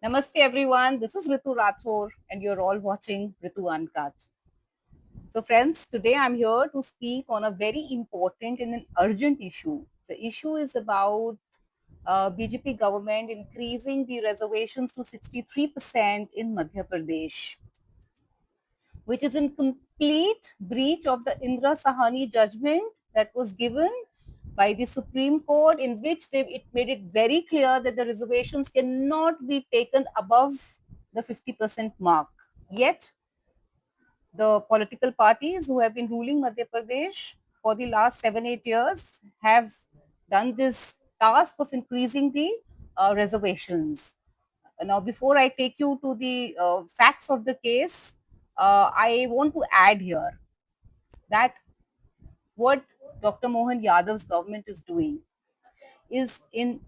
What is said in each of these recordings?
Namaste everyone, this is Ritu Rathore and you're all watching Ritu Uncut. So friends, today I'm here to speak on a very important and an urgent issue. The issue is about BJP government increasing the reservations to 63% in Madhya Pradesh, which is in complete breach of the Indra Sahani judgment that was given by the Supreme Court, in which it made it very clear that the reservations cannot be taken above the 50% mark. Yet, the political parties who have been ruling Madhya Pradesh for the last 7-8 years have done this task of increasing the reservations. Now, before I take you to the facts of the case, I want to add here that what Dr. Mohan Yadav's government is doing is in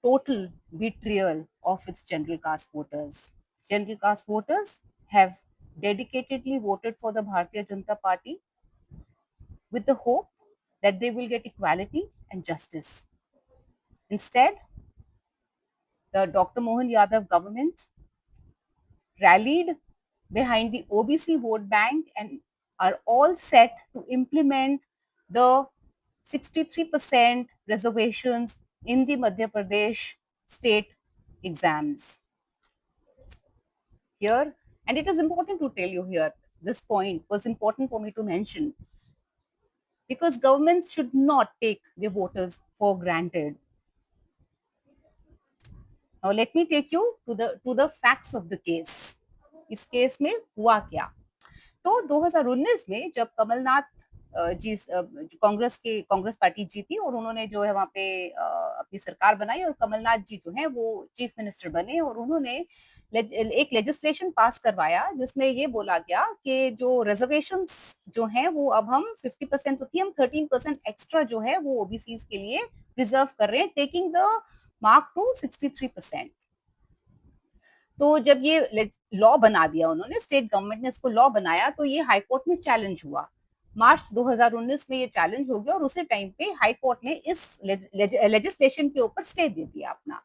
total betrayal of its general caste voters. General caste voters have dedicatedly voted for the Bharatiya Janata Party with the hope that they will get equality and justice. Instead, the Dr. Mohan Yadav government rallied behind the OBC vote bank and are all set to implement the 63% reservations in the Madhya Pradesh state exams. Here, and it is important to tell you here, this point was important for me to mention because governments should not take their voters for granted. Now let me take you to the facts of the case. इस case में हुआ क्या? तो 2019 में जब Kamal Nath ji Congress party जीती और उन्होंने जो है वहां पे अपनी सरकार बनाई और कमलनाथ जी जो है वो चीफ मिनिस्टर बने और उन्होंने एक लेजिस्लेशन पास करवाया जिसमें ये बोला गया कि जो रिजर्वेशन जो हैं वो अब हम 50% तो थी, हम 13% एक्स्ट्रा जो है वो ओबीसी के लिए रिजर्व कर रहे हैं, टेकिंग द मार्क टू 63%। तो जब ये लॉ बना दिया उन्होंने, स्टेट गवर्नमेंट ने इसको लॉ बनाया, तो ये हाई कोर्ट में चैलेंज हुआ। मार्च 2019 में ये चैलेंज हो गया और उसी टाइम पे हाई कोर्ट ने इस लेजिस्लेशन के ऊपर स्टे दे दिया अपना।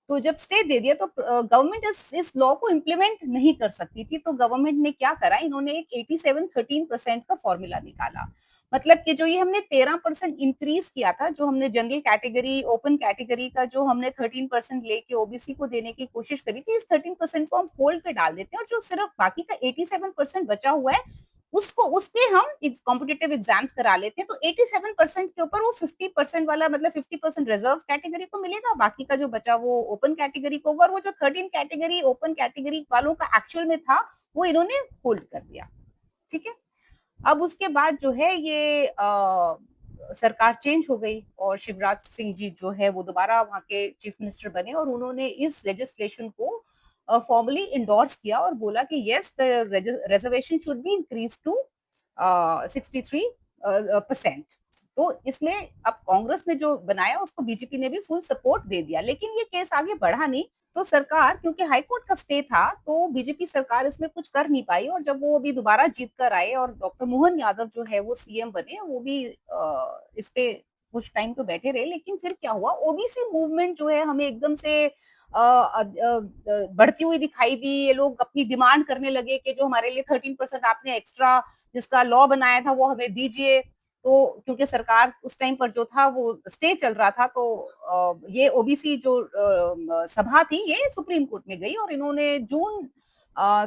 तो जब स्टे दे दिया तो गवर्नमेंट इस लॉ को इम्प्लीमेंट नहीं कर सकती थी, तो गवर्नमेंट ने क्या करा, इन्होंने एक 87-13% का फॉर्मूला निकाला। मतलब कि जो ये हमने 13% इंक्रीज किया था, जो हमने जनरल कैटेगरी ओपन कैटेगरी का जो हमने 13% लेके ओबीसी को देने की कोशिश करी थी, इस 13% को हम होल्ड पे डाल देते हैं और जो सिर्फ बाकी का 87% बचा हुआ है उसको उसपे हम कॉम्पिटिटिव एग्जाम्स करा लेते हैं। तो 87% के ऊपर वो 50% वाला मतलब 50% रिजर्व कैटेगरी को मिलेगा, बाकी का जो बचा वो ओपन कैटेगरी को होगा और वो जो 13 कैटेगरी ओपन कैटेगरी वालों का एक्चुअल में था वो इन्होंने होल्ड कर दिया। ठीक है, अब उसके बाद जो है ये सरकार चेंज हो गई और शिवराज सिंह जी जो है वो दोबारा वहां के चीफ मिनिस्टर बने और उन्होंने इस लेजिस्लेशन को फॉर्मली इंडोर्स किया और बोला कि yes the reservation should be increase to 63%। तो इसमें अब कांग्रेस ने जो बनाया उसको बीजेपी ने भी फुल सपोर्ट दे दिया, लेकिन ये केस आगे बढ़ा नहीं। तो सरकार, क्योंकि हाईकोर्ट का स्टे था, तो बीजेपी सरकार इसमें कुछ कर नहीं पाई और जब वो अभी दोबारा जीत कर आए और डॉक्टर मोहन यादव जो है वो सीएम बने, वो भी इस पे कुछ टाइम तो बैठे रहे, लेकिन फिर क्या हुआ, ओबीसी मूवमेंट जो है हमें एकदम से बढ़ती हुई दिखाई दी। ये लोग अपनी डिमांड करने लगे कि जो हमारे लिए 13% आपने एक्स्ट्रा जिसका लॉ बनाया था वो हमें दीजिए। तो क्योंकि सरकार उस टाइम पर जो था वो स्टे चल रहा था, तो ये ओबीसी जो सभा थी ये सुप्रीम कोर्ट में गई और इन्होंने जून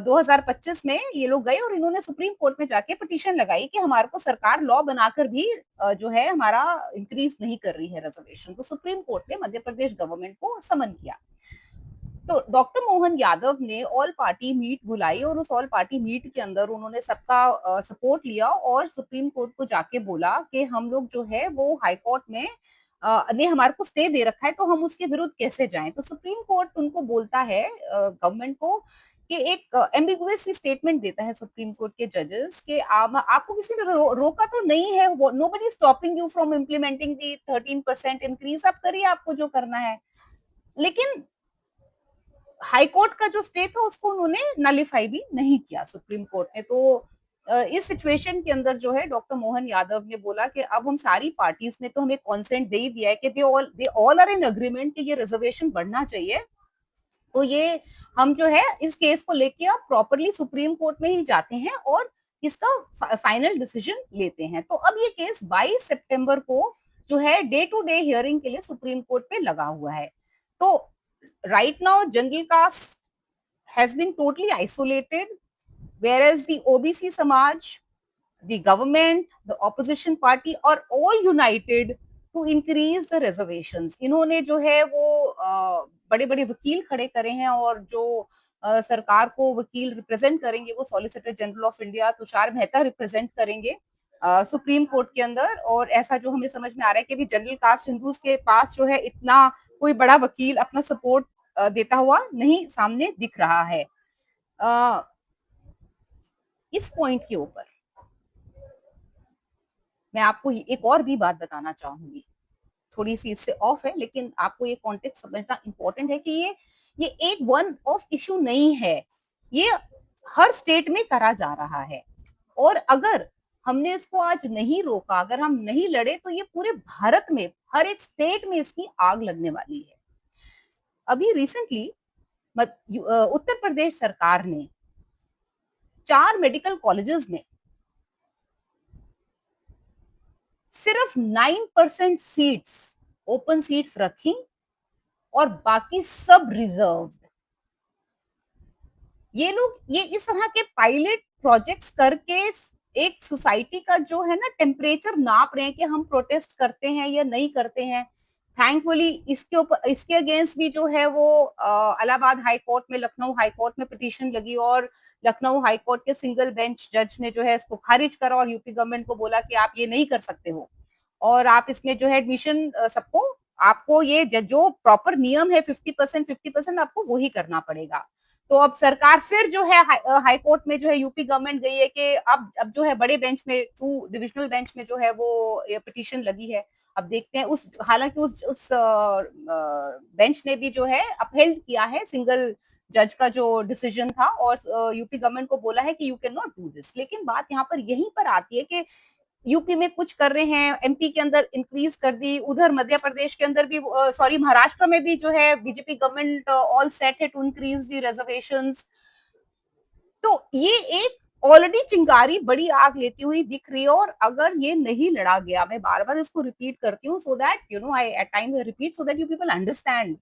2025 में ये लोग गए और इन्होंने सुप्रीम कोर्ट में जाके पिटीशन लगाई कि हमारे को सरकार लॉ बनाकर भी जो है हमारा इंक्रीज नहीं कर रही है रिजर्वेशन। तो सुप्रीम कोर्ट ने मध्य प्रदेश गवर्नमेंट को समन किया। तो डॉक्टर मोहन यादव ने ऑल पार्टी मीट बुलाई और उस ऑल पार्टी मीट के अंदर उन्होंने सबका सपोर्ट लिया और सुप्रीम कोर्ट को जाके बोला कि हम लोग जो है वो हाई कोर्ट में ने हमारे को स्टे दे रखा है, तो हम उसके विरुद्ध कैसे जाएं। तो सुप्रीम कोर्ट उनको बोलता है गवर्नमेंट को कि एक एम्बिगुअस स्टेटमेंट देता है सुप्रीम कोर्ट के जजेस कि आपको किसी ने रोका तो नहीं है, nobody stopping you from implementing the 13% increase, आप करिए आपको जो करना है। लेकिन हाईकोर्ट का जो स्टे था उसको उन्होंने नलिफाई भी नहीं किया सुप्रीम कोर्ट ने। तो इस सिचुएशन के अंदर जो है डॉक्टर मोहन यादव ने बोला कि अब हम सारी पार्टीज ने तो हमें कॉन्सेंट दे ही दिया है कि they all are in agreement कि ये रिजर्वेशन बढ़ना चाहिए, तो ये हम जो है इस केस को लेके अब प्रॉपरली सुप्रीम कोर्ट में ही जाते हैं और इसका फाइनल डिसीजन लेते हैं। तो अब ये केस 22 सितंबर को जो है डे टू डे हियरिंग के लिए सुप्रीम कोर्ट पे लगा हुआ है। तो right now general caste has been totally isolated, whereas the OBC Samaj, the government, the opposition party are all united to increase the reservations. इन्होंने जो है वो बड़े बड़े वकील खड़े करे हैं और जो सरकार को वकील रिप्रेजेंट करेंगे वो solicitor general of India Tushar Mehta represent करेंगे सुप्रीम कोर्ट के अंदर। और ऐसा जो हमें समझ में आ रहा है कि भी जनरल कास्ट हिंदूज के पास जो है इतना कोई बड़ा वकील अपना सपोर्ट देता हुआ नहीं सामने दिख रहा है। इस पॉइंट के ऊपर मैं आपको एक और भी बात बताना चाहूंगी, थोड़ी सी इससे ऑफ है लेकिन आपको ये कॉन्टेक्स्ट समझना इंपॉर्टेंट है कि ये एक वन ऑफ इशू नहीं है, ये हर स्टेट में करा जा रहा है। और अगर हमने इसको आज नहीं रोका, अगर हम नहीं लड़े तो ये पूरे भारत में हर एक स्टेट में इसकी आग लगने वाली है। अभी रिसेंटली उत्तर प्रदेश सरकार ने 4 मेडिकल कॉलेजेस में सिर्फ 9% सीट्स ओपन सीट्स रखी और बाकी सब रिजर्व्ड। ये लोग ये इस तरह के पायलट प्रोजेक्ट्स करके एक सोसाइटी का जो है ना टेम्परेचर नाप रहे हैं कि हम प्रोटेस्ट करते हैं या नहीं करते हैं। थैंकफुली इसके ऊपर इसके अगेंस्ट भी जो है वो इलाहाबाद हाई कोर्ट में, लखनऊ हाई कोर्ट में पिटीशन लगी और लखनऊ हाई कोर्ट के सिंगल बेंच जज ने जो है इसको खारिज करा और यूपी गवर्नमेंट को बोला कि आप ये नहीं कर सकते हो और आप इसमें जो है एडमिशन सबको आपको ये जो प्रॉपर नियम है 50% आपको वही करना पड़ेगा। तो अब सरकार फिर जो है हाई कोर्ट में जो है यूपी गवर्नमेंट गई है कि अब जो है बड़े बेंच में 2 डिविजनल बेंच में जो है वो पिटीशन लगी है। अब देखते हैं उस हालांकि उस बेंच ने भी जो है अपहेल्ड किया है सिंगल जज का जो डिसीजन था और यूपी गवर्नमेंट को बोला है कि you can not do this. लेकिन बात यहाँ पर यहीं पर आती है कि यूपी में कुछ कर रहे हैं, एमपी के अंदर इंक्रीज कर दी, उधर मध्य प्रदेश के अंदर भी सॉरी महाराष्ट्र में भी जो है बीजेपी गवर्नमेंट ऑल सेट है टू इंक्रीज दी रिजर्वेशंस। तो ये एक ऑलरेडी चिंगारी बड़ी आग लेती हुई दिख रही है और अगर ये नहीं लड़ा गया, मैं बार बार इसको रिपीट करती हूँ so that you know I at time repeat so that you people understand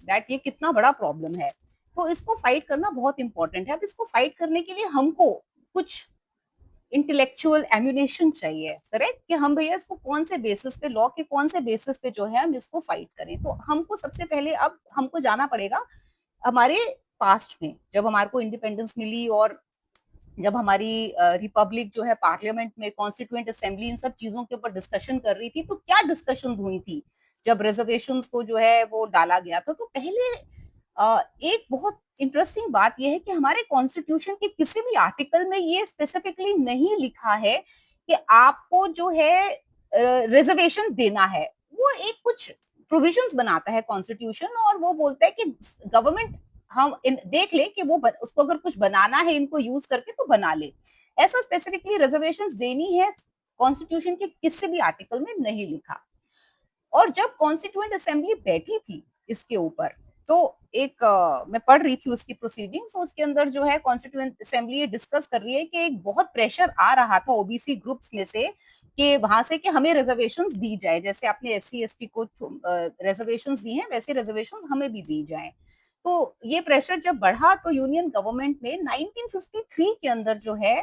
that ये कितना बड़ा प्रॉब्लम है। तो इसको फाइट करना बहुत इंपॉर्टेंट है। अब इसको फाइट करने के लिए हमको कुछ इंटेलेक्चुअल एम्यूनेशन चाहिए, करेक्ट, कि हम भैया इसको कौन से बेसिस पे, लॉ के कौन से बेसिस पे जो है हम इसको फाइट करें। तो हमको सबसे पहले अब हमको जाना पड़ेगा हमारे पास्ट में, जब हमारे को इंडिपेंडेंस मिली और जब हमारी रिपब्लिक जो है पार्लियामेंट में कॉन्स्टिट्यूएंट असेंबली इन सब चीजों के ऊपर डिस्कशन कर रही थी तो क्या डिस्कशन हुई थी जब रिजर्वेशंस को जो है वो डाला गया था। तो पहले एक बहुत इंटरेस्टिंग बात यह है कि हमारे कॉन्स्टिट्यूशन के किसी भी आर्टिकल में ये स्पेसिफिकली नहीं लिखा है कि आपको जो है रिजर्वेशन देना है। वो एक कुछ प्रोविजंस बनाता है कॉन्स्टिट्यूशन और वो बोलता है कि गवर्नमेंट देख ले कि वो उसको अगर कुछ बनाना है इनको यूज करके तो बना ले। ऐसा स्पेसिफिकली रिजर्वेशंस देनी है कॉन्स्टिट्यूशन के किसी भी आर्टिकल में नहीं लिखा। और जब कॉन्स्टिट्यूएंट असेंबली बैठी थी इसके ऊपर तो एक मैं पढ़ रही थी उसकी प्रोसीडिंग्स, उसके अंदर जो है कॉन्स्टिट्यूएंट असेंबली ये डिस्कस कर रही है कि एक बहुत प्रेशर आ रहा था ओबीसी ग्रुप्स में से कि वहां से कि हमें रिजर्वेशंस दी जाए, जैसे आपने एससी एसटी को रिजर्वेशंस दी हैं वैसे रिजर्वेशंस हमें भी दी जाए। तो ये प्रेशर जब बढ़ा तो यूनियन गवर्नमेंट ने 1953 के अंदर जो है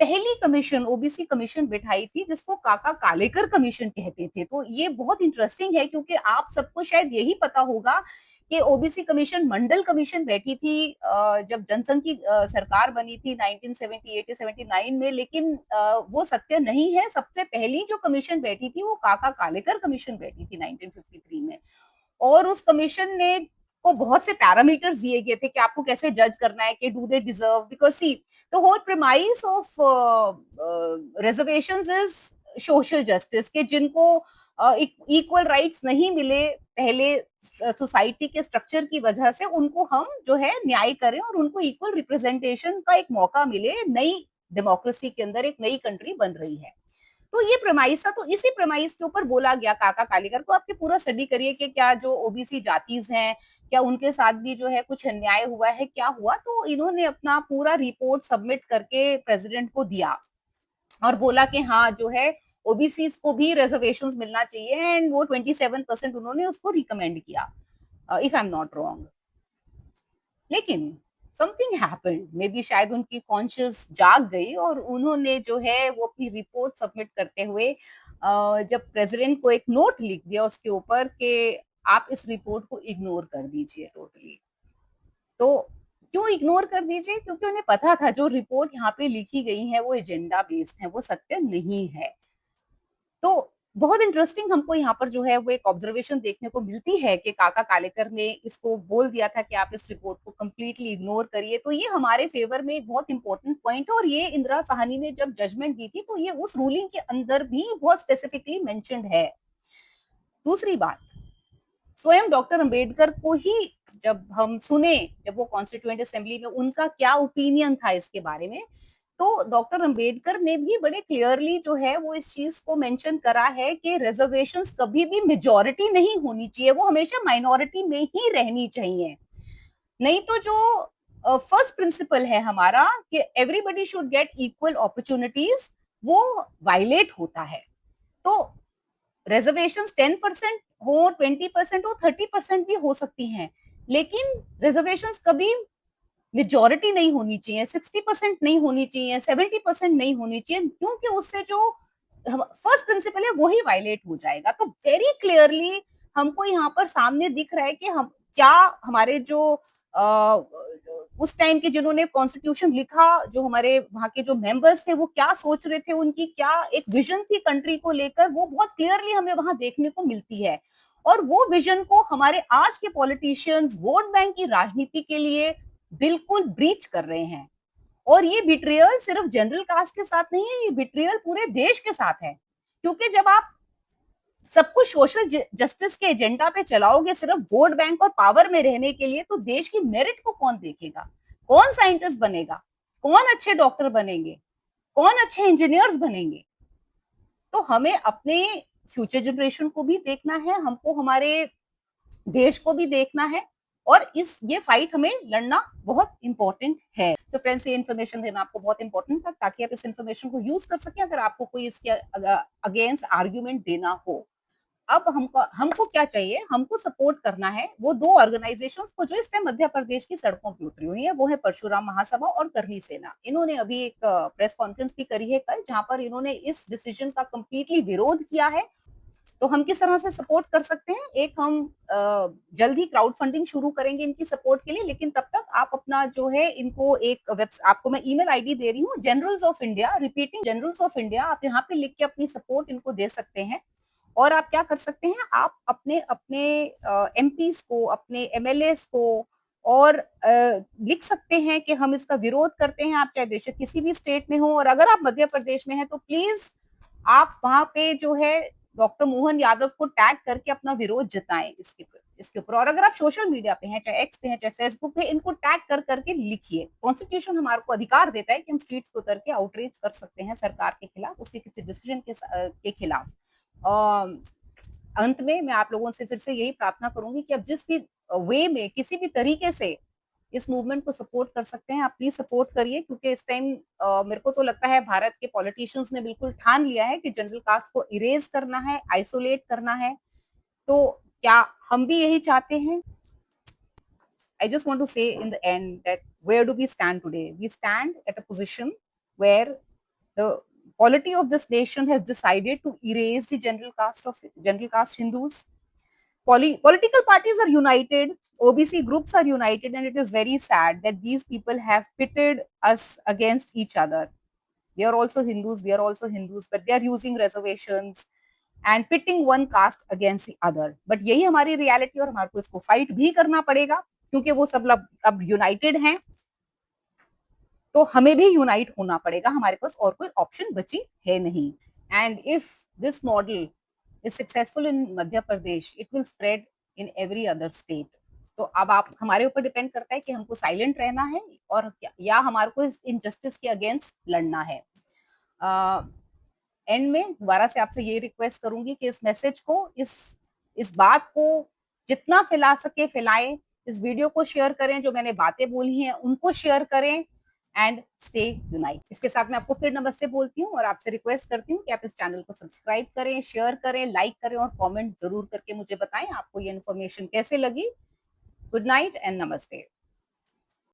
पहली कमीशन ओबीसी कमीशन बिठाई थी जिसको काका कालेकर कमीशन कहते थे। तो ये बहुत इंटरेस्टिंग है क्योंकि आप सबको शायद यही पता होगा कि ओबीसी कमीशन मंडल कमीशन बैठी थी जब जनसंघ की सरकार बनी थी 1978 या 79 में, लेकिन वो सत्य नहीं है। सबसे पहली जो कमीशन बैठी थी वो काका कालेकर कमीशन बैठी थी 1953 में और उस कमीशन ने को बहुत से पैरामीटर्स दिए गए थे कि आपको कैसे जज करना है कि do they deserve, because see the whole premise of reservations is social justice के जिनको इक्वल राइट्स नहीं मिले पहले सोसाइटी के स्ट्रक्चर की वजह से उनको हम जो है न्याय करें और उनको इक्वल रिप्रेजेंटेशन का एक मौका मिले। नई डेमोक्रेसी के अंदर एक नई कंट्री बन रही है तो ये प्रमाइस था, तो इसी प्रमाइस के ऊपर बोला गया काका कालेकर को आपके पूरा स्टडी करिए कि क्या जो ओबीसी जातीज हैं, क्या उनके साथ भी जो है कुछ अन्याय हुआ है, क्या हुआ। तो इन्होंने अपना पूरा रिपोर्ट सबमिट करके प्रेसिडेंट को दिया और बोला कि हाँ जो है ओबीसी को भी रिजर्वेशन मिलना चाहिए, एंड वो 27% उन्होंने उसको रिकमेंड किया, if I am not wrong. लेकिन समथिंग हैपेंड, मे बी शायद उनकी कॉन्शियस जाग गई और उन्होंने जो है वो अपनी रिपोर्ट सबमिट करते हुए जब प्रेसिडेंट को एक नोट लिख दिया उसके ऊपर कि आप इस रिपोर्ट को इग्नोर कर दीजिए टोटली। तो क्यों इग्नोर कर दीजिए? क्योंकि उन्हें पता था जो रिपोर्ट यहाँ पे लिखी गई है वो एजेंडा बेस्ड है, वो सत्य नहीं है। तो बहुत इंटरेस्टिंग हमको यहाँ पर जो है वो एक ऑब्जर्वेशन देखने को मिलती है कि काका कालेकर ने इसको बोल दिया था कि आप इस रिपोर्ट को कंप्लीटली इग्नोर करिए। तो ये हमारे फेवर में एक बहुत इंपॉर्टेंट पॉइंट है, और ये इंदिरा साहनी ने जब जजमेंट दी थी तो ये उस रूलिंग के अंदर भी बहुत स्पेसिफिकली मेंशन्ड है। दूसरी बात, स्वयं डॉक्टर अंबेडकर को ही जब हम सुने, जब वो कॉन्स्टिट्यूएंट असेंबली में उनका क्या ओपिनियन था इसके बारे में, तो डॉक्टर अंबेडकर ने भी बड़े क्लियरली जो है वो इस चीज को मेंशन करा है कि रिजर्वेशंस कभी भी मेजॉरिटी नहीं होनी चाहिए, वो हमेशा माइनॉरिटी में ही रहनी चाहिए। नहीं तो जो फर्स्ट प्रिंसिपल है हमारा कि everybody should get equal opportunities, वो वायलेट होता है। तो रिजर्वेशन 10% हो, 20% हो, 30% भी हो सकती हैं, लेकिन रिजर्वेशन कभी मेजोरिटी नहीं होनी चाहिए, 60% नहीं होनी चाहिए, 70% नहीं होनी चाहिए, क्योंकि उससे जो फर्स्ट प्रिंसिपल है वही वायलेट हो जाएगा। तो वेरी क्लियरली हमको यहाँ पर सामने दिख रहा है कि हम क्या, हमारे जो उस टाइम के जिन्होंने कॉन्स्टिट्यूशन लिखा, जो हमारे वहां के जो मेंबर्स थे, वो क्या सोच रहे थे, उनकी क्या एक विजन थी कंट्री को लेकर, वो बहुत क्लियरली हमें वहां देखने को मिलती है। और वो विजन को हमारे आज के पॉलिटिशियंस वोट बैंक की राजनीति के लिए बिल्कुल ब्रीच कर रहे हैं। और ये बिट्रियल सिर्फ जनरल कास्ट के साथ नहीं है, ये बिट्रियल पूरे देश के साथ है। क्योंकि जब आप सब कुछ सोशल जस्टिस के एजेंडा पे चलाओगे सिर्फ वोट बैंक और पावर में रहने के लिए, तो देश की मेरिट को कौन देखेगा? कौन साइंटिस्ट बनेगा? कौन अच्छे डॉक्टर बनेंगे? कौन अच्छे इंजीनियर्स बनेंगे? तो हमें अपने फ्यूचर जनरेशन को भी देखना है, हमको हमारे देश को भी देखना है, और इस ये फाइट हमें लड़ना बहुत इंपॉर्टेंट है। तो फ्रेंड्स, ये इन्फॉर्मेशन देना आपको बहुत इंपॉर्टेंट था ताकि आप इस इन्फॉर्मेशन को यूज कर सकें अगर आपको कोई इसके अगेंस्ट आर्ग्यूमेंट देना हो। अब हमको हमको क्या चाहिए? हमको सपोर्ट करना है वो दो ऑर्गेनाइजेशंस को जो इस टाइम मध्य प्रदेश की सड़कों पे उतरी हुई है, वो है परशुराम महासभा और करनी सेना। इन्होंने अभी एक प्रेस कॉन्फ्रेंस भी करी है कल, जहां पर इन्होंने इस डिसीजन का कंप्लीटली विरोध किया है। तो हम किस तरह से सपोर्ट कर सकते हैं? एक, हम जल्द ही क्राउड फंडिंग शुरू करेंगे इनकी सपोर्ट के लिए, लेकिन तब तक आप अपना जो है इनको एक आपको मैं ईमेल आईडी दे रही हूँ, generals of India, repeating generals of India, आप यहाँ पे लिख के अपनी सपोर्ट इनको दे सकते हैं। और आप क्या कर सकते हैं, आप अपने अपने एमपीज को, अपने एमएलए को, और लिख सकते हैं कि हम इसका विरोध करते हैं, आप चाहे बेशक किसी भी स्टेट में हो, और अगर आप मध्य प्रदेश में हैं तो प्लीज आप वहां पे जो है डॉक्टर मोहन यादव को टैग करके अपना विरोध जताएं इसके ऊपर। और अगर आप सोशल मीडिया पे हैं, चाहे एक्स पे हैं, चाहे फेसबुक पे, इनको टैग कर करके लिखिए। कॉन्स्टिट्यूशन हमारे को अधिकार देता है कि हम स्ट्रीट्स पे उतर के आउटरीच कर सकते हैं सरकार के खिलाफ, उसके किसी डिसीजन के खिलाफ। अंत में मैं आप लोगों से फिर से यही प्रार्थना करूंगी कि आप जिस भी वे में, किसी भी तरीके से इस मूवमेंट को सपोर्ट कर सकते हैं, आप प्लीज सपोर्ट करिए। क्योंकि इस टाइम मेरे को तो लगता है भारत के पॉलिटिशियंस ने बिल्कुल ठान लिया है कि जनरल कास्ट को इरेज करना है, आइसोलेट करना है। तो क्या हम भी यही चाहते हैं? I just want to say in the end that where do we stand today? We stand at a position where the polity of this nation has decided to erase the general caste Hindus. Political parties are united, OBC groups are united, and it is very sad that these people have pitted us against each other. They are also Hindus, we are also Hindus, but they are using reservations and pitting one caste against the other. But यही हमारी reality, और हमारे को इसको fight भी करना पड़ेगा क्योंकि वो सब लोग अब यूनाइटेड हैं। तो हमें भी यूनाइट होना पड़ेगा, हमारे पास और कोई ऑप्शन बची है नहीं। And if this model is successful in Madhya Pradesh, it will spread in every other state. तो अब आप, हमारे ऊपर डिपेंड करता है कि हमको साइलेंट रहना है और या हमारे को इस इनजस्टिस के अगेंस्ट लड़ना है। एंड में दोबारा से आपसे ये रिक्वेस्ट करूंगी कि इस मैसेज को, इस बात को जितना फैला सके फैलाएं, इस वीडियो को शेयर करें, जो मैंने बातें बोली हैं उनको शेयर करें एंड स्टे यूनाइट। इसके साथ मैं आपको फिर नमस्ते बोलती हूँ और आपसे रिक्वेस्ट करती हूँ कि आप इस चैनल को सब्सक्राइब करें, शेयर करें, लाइक करें और कमेंट जरूर करके मुझे बताएं आपको ये इन्फॉर्मेशन कैसे लगी। गुड नाइट एंड नमस्ते।